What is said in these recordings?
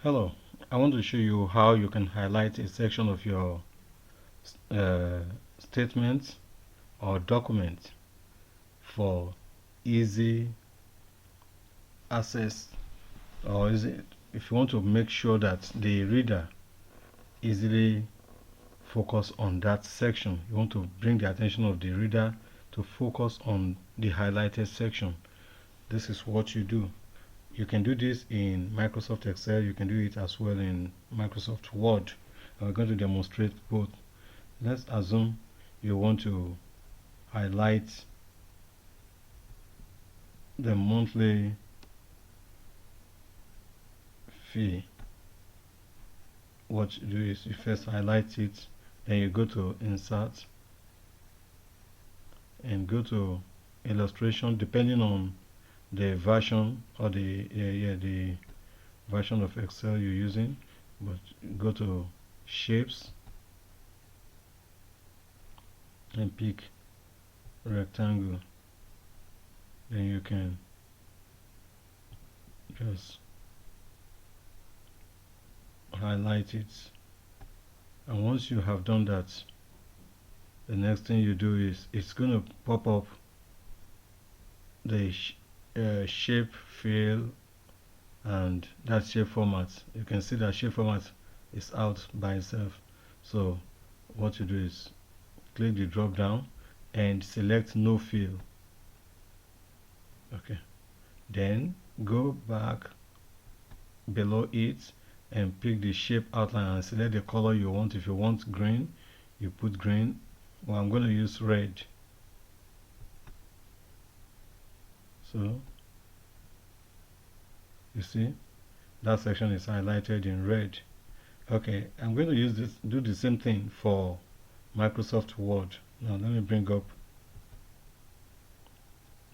Hello, I want to show you how you can highlight a section of your uh, statement or document for easy access, or is it if you want to make sure that the reader easily focus on that section. You want to bring the attention of the reader to focus on the highlighted section. This is what you do. You can do this in Microsoft Excel. You can do it as well in Microsoft Word. We're going to demonstrate both. Let's assume you want to highlight the monthly fee. What you do is you first highlight it, then you go to Insert and go to Illustration, depending on the version or the version of Excel you're using. But go to Shapes and pick Rectangle. Then you can just highlight it, and once you have done that, the next thing you do is it's going to pop up the shape fill and that shape format. You can see that shape format is out by itself. So what you do is click the drop down and select no fill. Okay, then go back below it and pick the shape outline and select the color you want. If you want green, you put green. Well, I'm going to use red. So you see that section is highlighted in red. Okay, I'm going to do the same thing for Microsoft Word. Now let me bring up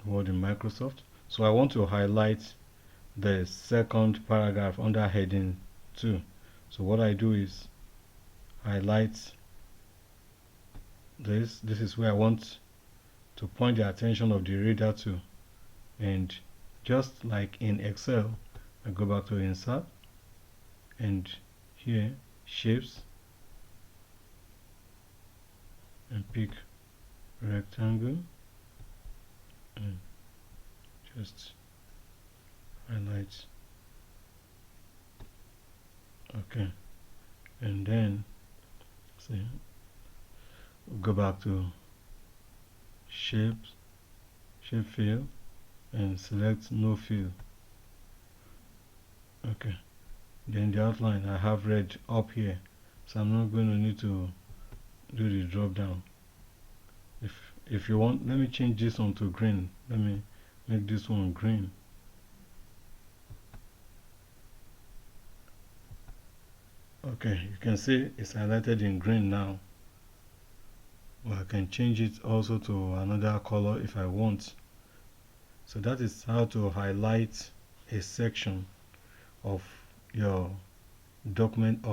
Word in Microsoft. So I want to highlight the second paragraph under heading 2. So what I do is highlight this. This is where I want to point the attention of the reader to, and just like in Excel, I go back to Insert and here Shapes and pick Rectangle and just highlight. Okay, and then see, go back to Shapes, Shape Fill, and select No Fill. Okay, then the outline I have red up here, so I'm not going to need to do the drop down. If you want, let me change this one to green. Let me make this one green. Okay, you can see it's highlighted in green now. Well, I can change it also to another color if I want. So that is how to highlight a section of your document,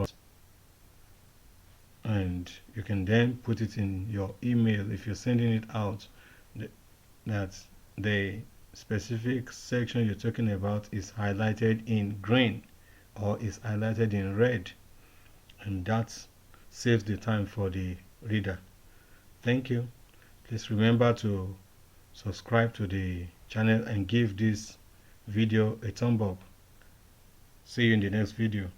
and you can then put it in your email if you're sending it out, that the specific section you're talking about is highlighted in green or is highlighted in red, and that saves the time for the reader. Thank you. Please remember to subscribe to the channel and give this video a thumb up. See you in the next video.